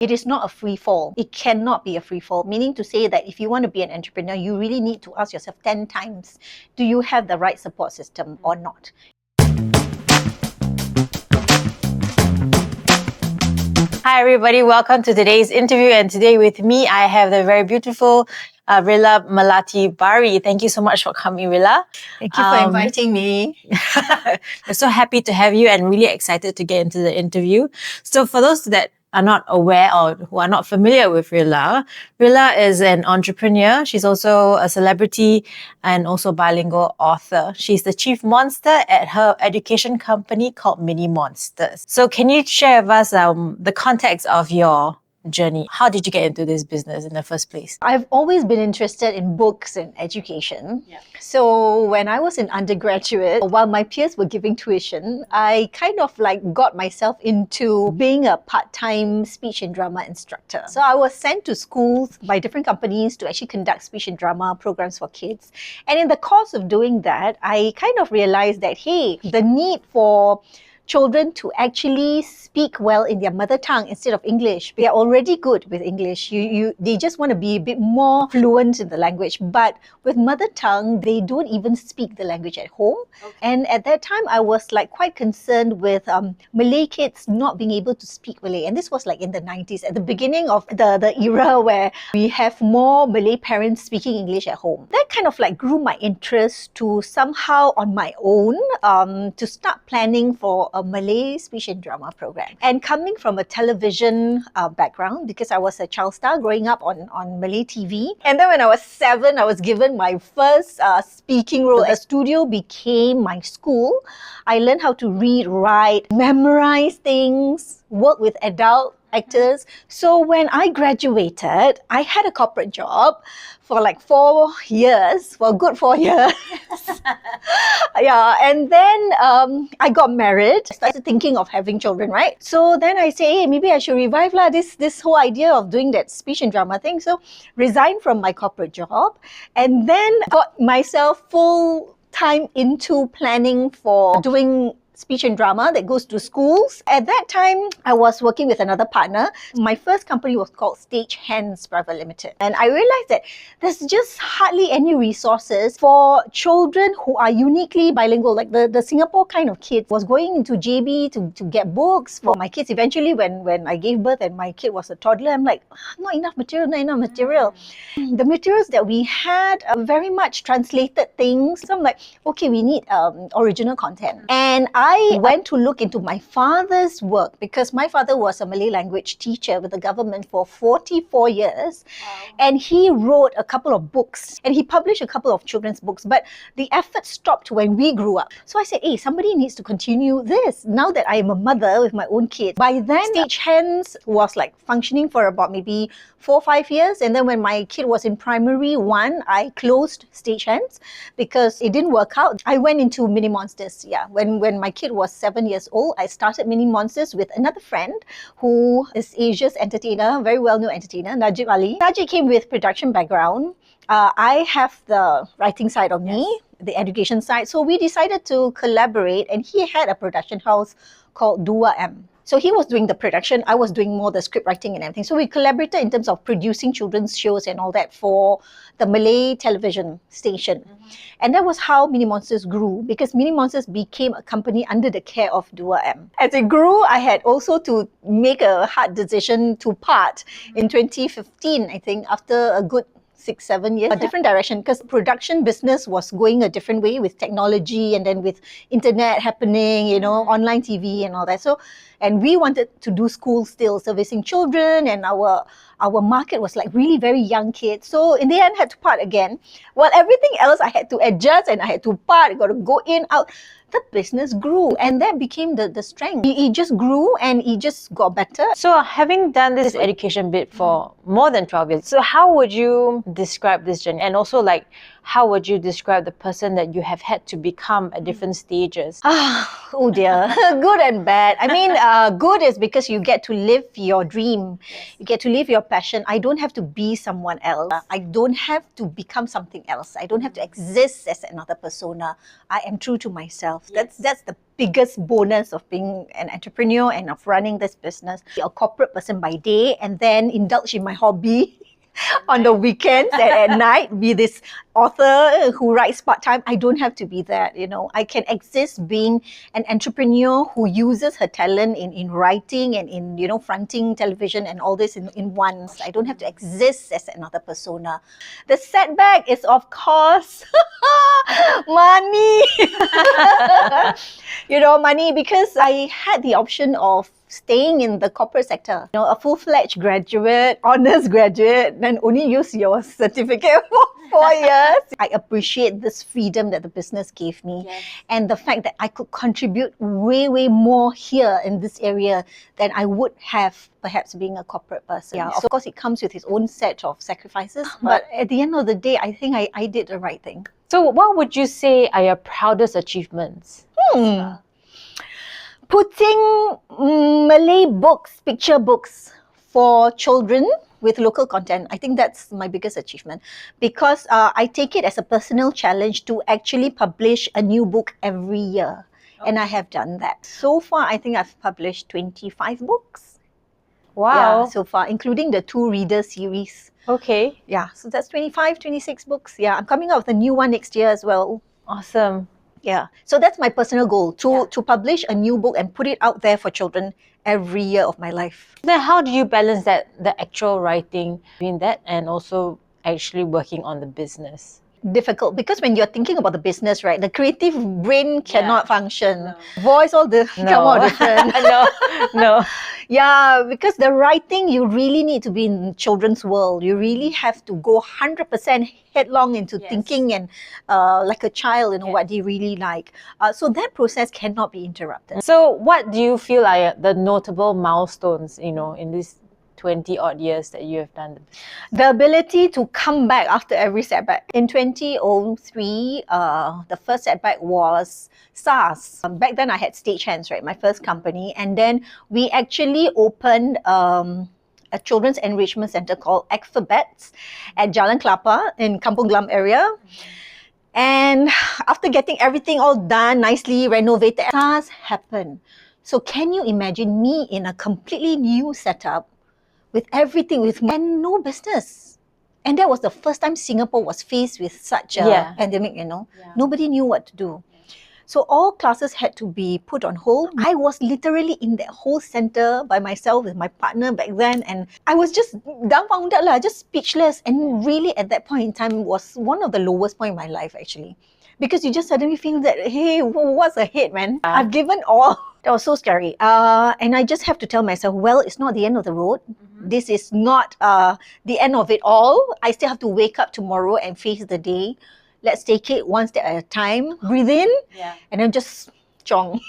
It is not a free fall. It cannot be a free fall, meaning to say that if you want to be an entrepreneur, you really need to ask yourself 10 times, do you have the right support system or not? Hi everybody, welcome to today's interview, and today with me I have the very beautiful Rilla Melati Bahri. Thank you so much for coming, Rilla. Thank you for inviting me. We're so happy to have you and really excited to get into the interview. So for those that are not aware or who are not familiar with Rilla, Rilla is an entrepreneur. She's also a celebrity and also bilingual author. She's the chief monster at her education company called Mini Monsters. So can you share with us the context of your journey? How did you get into this business in the first place? I've always been interested in books and education. Yeah. So when I was an undergraduate, while my peers were giving tuition, I kind of got myself into being a part-time speech and drama instructor. So I was sent to schools by different companies to actually conduct speech and drama programs for kids. And in the course of doing that, I kind of realized that, hey, the need for children to actually speak well in their mother tongue instead of English. They are already good with English. They just want to be a bit more fluent in the language. But with mother tongue, they don't even speak the language at home. Okay. And at that time, I was quite concerned with Malay kids not being able to speak Malay. And this was in the 90s, at the beginning of the era where we have more Malay parents speaking English at home. That kind of grew my interest to somehow on my own to start planning for a Malay speech and drama program. And coming from a television background, because I was a child star growing up on Malay TV. And then when I was 7, I was given my first speaking role. A studio became my school. I learned how to read, write, memorize things, work with adult actors. So when I graduated, I had a corporate job for 4 years, for a good 4 years. Yeah, and then I got married. I started thinking of having children, right? So then I say, hey, maybe I should revive this whole idea of doing that speech and drama thing. So resigned from my corporate job and then got myself full time into planning for doing speech and drama that goes to schools. At that time, I was working with another partner. My first company was called Stage Hands Private Limited. And I realized that there's just hardly any resources for children who are uniquely bilingual. The Singapore kind of kids was going into JB to get books for my kids. Eventually, when I gave birth and my kid was a toddler, I'm like, not enough material. The materials that we had very much translated things. So I'm like, okay, we need original content. And I went to look into my father's work because my father was a Malay language teacher with the government for 44 years. Wow. And he wrote a couple of books and he published a couple of children's books, but the effort stopped when we grew up. So I said, hey, somebody needs to continue this now that I am a mother with my own kids. By then, Stage Hands was functioning for about maybe 4 or 5 years. And then when my kid was in primary 1, I closed Stage Hands because it didn't work out. I went into Mini Monsters. Yeah, when my kid was 7 years old, I started Mini Monsters with another friend who is Asia's entertainer, very well-known entertainer, Najib Ali. Najib came with production background. I have the writing side of me, the education side. So we decided to collaborate, and he had a production house called 2M. So he was doing the production, I was doing more the script writing and everything. So we collaborated in terms of producing children's shows and all that for the Malay television station. Mm-hmm. And that was how Mini Monsters grew, because Mini Monsters became a company under the care of 2M. As it grew, I had also to make a hard decision to part in 2015, I think, after a good 6-7 years, a different direction, because production business was going a different way with technology and then with internet happening, online TV and all that. So, and we wanted to do school still, servicing children, and our market was really very young kids. So in the end, had to part again. While everything else I had to adjust and I had to part, I got to go in, out. The business grew, and that became the strength. It just grew and it just got better. So having done this education bit for more than 12 years, so how would you describe this journey? And also how would you describe the person that you have had to become at different stages? Oh dear, good and bad. I mean, good is because you get to live your dream. You get to live your passion. I don't have to be someone else. I don't have to become something else. I don't have to exist as another persona. I am true to myself. myself. That's the biggest bonus of being an entrepreneur and of running this business. Be a corporate person by day and then indulge in my hobby on the weekends and at night be this author who writes part-time. I don't have to be that, I can exist being an entrepreneur who uses her talent in writing and in, fronting television and all this in one. I don't have to exist as another persona. The setback is, of course, money. Money, because I had the option of staying in the corporate sector. A full-fledged graduate, honors graduate, then only use your certificate for 4 years. I appreciate this freedom that the business gave me and the fact that I could contribute way, way more here in this area than I would have perhaps being a corporate person. Yeah, of course, it comes with its own set of sacrifices, but at the end of the day, I think I did the right thing. So what would you say are your proudest achievements? Putting Malay books, picture books for children with local content. I think that's my biggest achievement because I take it as a personal challenge to actually publish a new book every year. And I have done that. So far, I think I've published 25 books. Wow. Yeah, so far, including the 2 reader series. Okay. Yeah, so that's 25, 26 books. Yeah, I'm coming out with a new one next year as well. Awesome. Yeah, so that's my personal goal, to publish a new book and put it out there for children every year of my life. Then how do you balance that, the actual writing between that and also actually working on the business? Difficult, because when you're thinking about the business, right, the creative brain cannot function. Voice, all the come out different. No. Yeah, because the writing, you really need to be in children's world. You really have to go 100% headlong into thinking and like a child, what they really like. So that process cannot be interrupted. So what do you feel are the notable milestones, in this 20 odd years that you have done? The ability to come back after every setback. In 2003, the first setback was SARS. Back then I had Stagehands, right, my first company, and then we actually opened a children's enrichment center called EP12 at Jalan Kelapa in Kampung Glam area. And after getting everything all done, nicely renovated, SARS happened. So can you imagine me in a completely new setup with everything, and no business? And that was the first time Singapore was faced with such a pandemic, Nobody knew what to do. So all classes had to be put on hold. I was literally in that whole center by myself with my partner back then, and I was just dumbfounded, just speechless. And really at that point in time was one of the lowest point in my life actually. Because you just suddenly feel that, hey, what's ahead, man? I've given all. That was so scary. And I just have to tell myself, well, it's not the end of the road. This is not the end of it all. I still have to wake up tomorrow and face the day. Let's take it one step at a time. Breathe in, and then just chong.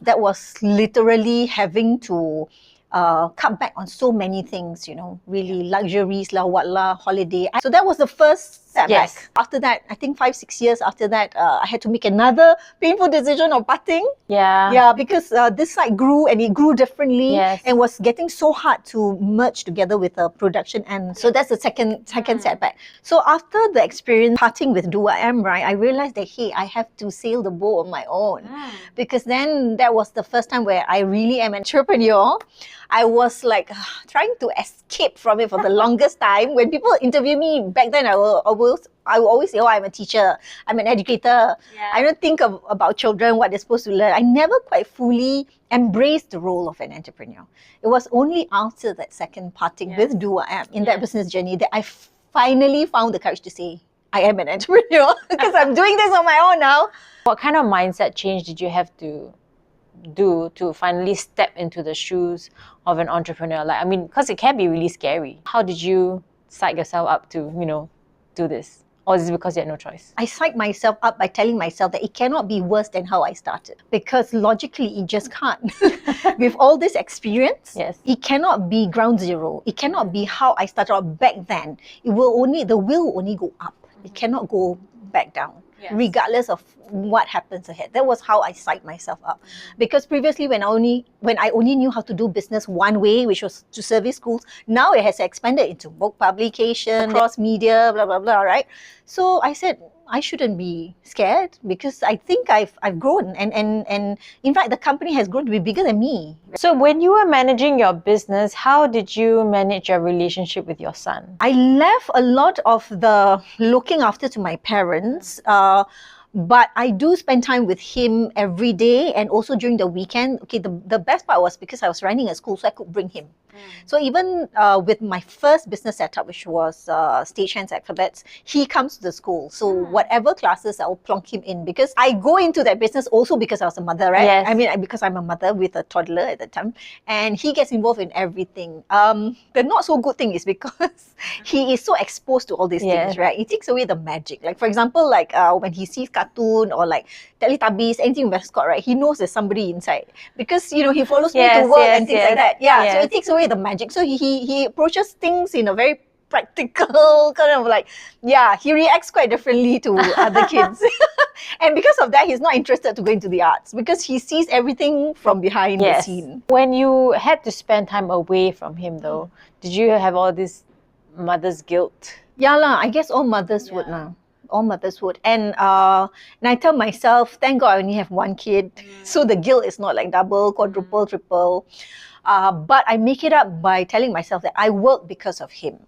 That was literally having to cut back on so many things, really luxuries, holiday. So that was the first setback. After that, I think 5-6 years after that, I had to make another painful decision of parting. Yeah, because this site grew and it grew differently and was getting so hard to merge together with the production. And so that's the second setback. So after the experience parting with Do.am, right, I realized that, hey, I have to sail the boat on my own. Because then that was the first time where I really am an entrepreneur. I was like trying to escape from it for the longest time. When people interview me back then, I will always say, oh, I'm a teacher, I'm an educator. I don't think about children, what they're supposed to learn. I never quite fully embraced the role of an entrepreneur. It was only after that second parting with Do.am in that business journey that I finally found the courage to say, I am an entrepreneur because I'm doing this on my own now. What kind of mindset change did you have to do to finally step into the shoes of an entrepreneur? Because it can be really scary. How did you psych yourself up to, do this? Or is it because you had no choice? I psyched myself up by telling myself that it cannot be worse than how I started. Because logically, it just can't. With all this experience, it cannot be ground zero. It cannot be how I started out back then. The will only go up. It cannot go back down. Regardless of what happens ahead. That was how I psyched myself up. Because previously when I only knew how to do business one way, which was to service schools, now it has expanded into book publication, cross media, blah, blah, blah, right? So I said, I shouldn't be scared because I think I've grown, and in fact the company has grown to be bigger than me. So when you were managing your business, how did you manage your relationship with your son? I left a lot of the looking after to my parents. But I do spend time with him every day and also during the weekend. Okay, the best part was because I was running a school, so I could bring him. So even with my first business setup, which was Stagehands Acrobats, he comes to the school. So whatever classes, I'll plonk him in because I go into that business also because I was a mother, right? Yes. I mean, because I'm a mother with a toddler at the time, and he gets involved in everything. The not so good thing is because he is so exposed to all these things, right? It takes away the magic. Like for example, like when he sees cartoon or like Teletubbies, anything mascot, right? He knows there's somebody inside because he follows me to work and things like that. Yeah, so it takes away the magic. So he approaches things in a very practical kind of like, he reacts quite differently to other kids. And because of that, he's not interested to go into the arts because he sees everything from behind the scene. When you had to spend time away from him though, did you have all this mother's guilt? Yeah lah, I guess all mothers would lah. All mothers would. And I tell myself, thank God I only have one kid. So the guilt is not like double, quadruple, triple. But I make it up by telling myself that I work because of him.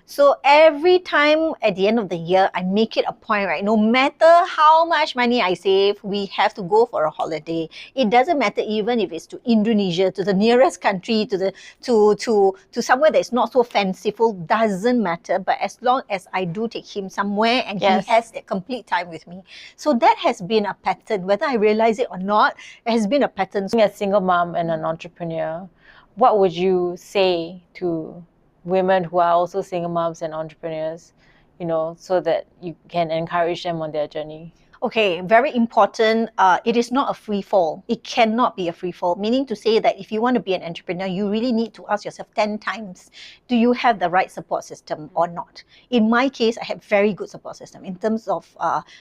So every time at the end of the year, I make it a point, right? No matter how much money I save, we have to go for a holiday. It doesn't matter even if it's to Indonesia, to the nearest country, to somewhere that's not so fanciful, doesn't matter. But as long as I do take him somewhere and he has that complete time with me. So that has been a pattern, whether I realize it or not, it has been a pattern. Being a single mom and an entrepreneur, what would you say to women who are also single moms and entrepreneurs, so that you can encourage them on their journey? Okay, very important. It is not a free fall. It cannot be a free fall. Meaning to say that if you want to be an entrepreneur, you really need to ask yourself 10 times, do you have the right support system or not? In my case, I have very good support system in terms of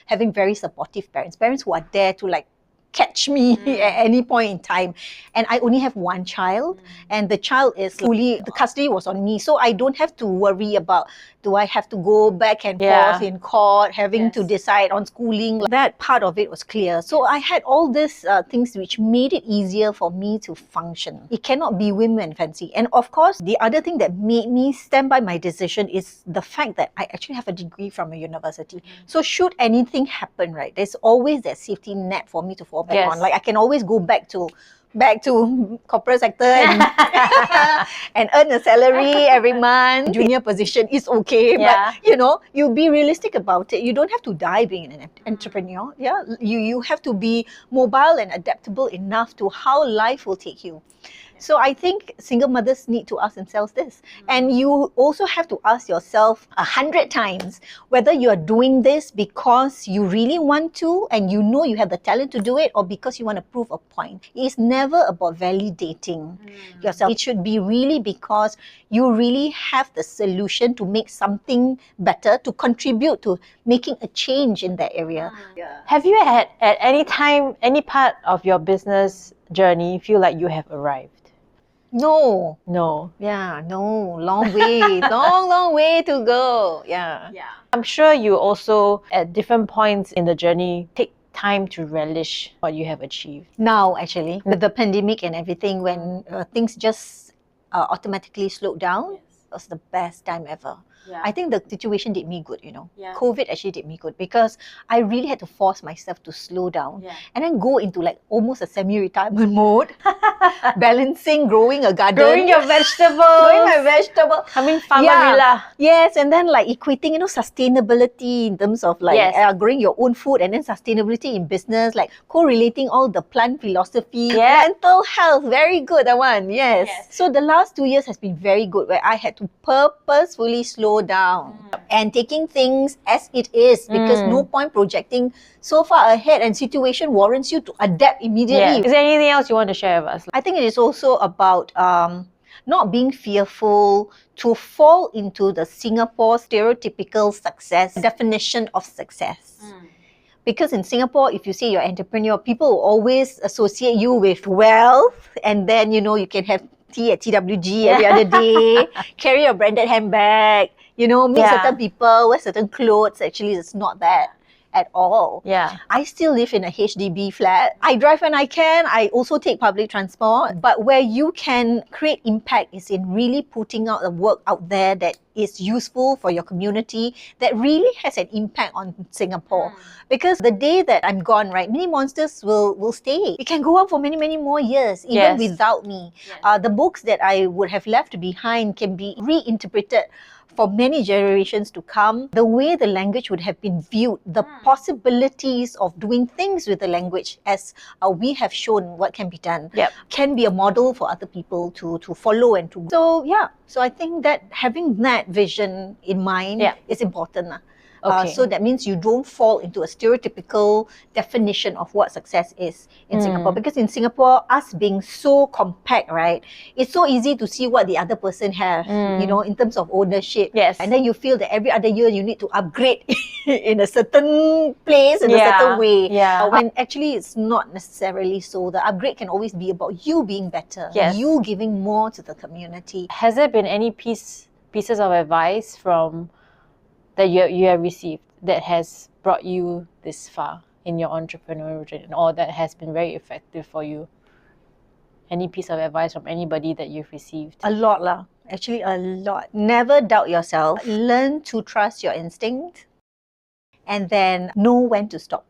having very supportive parents. Parents who are there to like catch me at any point in time. And I only have one child, and the child is fully, the custody was on me. So I don't have to worry about, do I have to go back and forth in court, having to decide on schooling. That part of it was clear. So I had all these things which made it easier for me to function. It cannot be whim and fancy. And of course, the other thing that made me stand by my decision is the fact that I actually have a degree from a university. So should anything happen, right, there's always that safety net for me to fall back on. Like I can always go back to corporate sector and, and earn a salary every month. Junior position is okay, but you be realistic about it. You don't have to die being an entrepreneur. You have to be mobile and adaptable enough to how life will take you. So I think single mothers need to ask themselves this. And you also have to ask yourself 100 times whether you are doing this because you really want to and you know you have the talent to do it, or because you want to prove a point. It's never about validating yourself. It should be really because you really have the solution to make something better, to contribute to making a change in that area. Have you had at any time, any part of your business journey feel like you have arrived? No. No. Yeah, no. Long way. long way to go. Yeah. I'm sure you also, at different points in the journey, take time to relish what you have achieved. Now, actually, with the pandemic and everything, when things just automatically slowed down, it was the best time ever. I think the situation did me good, COVID actually did me good because I really had to force myself to slow down and then go into like almost a semi-retirement mode, balancing, growing a garden. Growing your vegetables. Growing my vegetable. Coming farmer Rilla. Yes, and then like equating, sustainability in terms of like growing your own food, and then sustainability in business, like correlating all the plant philosophy, mental health, very good, that one, yes. So the last 2 years has been very good, where I had to purposefully slow down and taking things as it is, because no point projecting so far ahead, and situation warrants you to adapt immediately. Is there anything else you want to share with us? I think it is also about not being fearful to fall into the Singapore stereotypical success definition of success. Because in Singapore, if you say you're an entrepreneur, people will always associate you with wealth, and then you can have tea at TWG every other day, carry a branded handbag, meet certain people, wear certain clothes. Actually, it's not that. at all. Yeah. I still live in a HDB flat. I drive when I can. I also take public transport. But where you can create impact is in really putting out the work out there that is useful for your community, that really has an impact on Singapore. Because the day that I'm gone, right, Mini Monsters will stay. It can go on for many, many more years, even Yes. without me. The books that I would have left behind can be reinterpreted for many generations to come. The way the language would have been viewed, the possibilities of doing things with the language, as we have shown what can be done, can be a model for other people to follow and to. So yeah, so I think that having that vision in mind is important. Okay. So that means you don't fall into a stereotypical definition of what success is in Singapore. Because in Singapore, us being so compact, right, it's so easy to see what the other person has, you know, in terms of ownership. Yes. And then you feel that every other year you need to upgrade in a certain place, in a certain way. Yeah. When actually it's not necessarily so. The upgrade can always be about you being better, Yes. you giving more to the community. Has there been any pieces of advice from that you have received that has brought you this far in your entrepreneurial journey, or that has been very effective for you? Any piece of advice from anybody that you've received? A lot lah. Actually, a lot. Never doubt yourself. Learn to trust your instinct, and then know when to stop.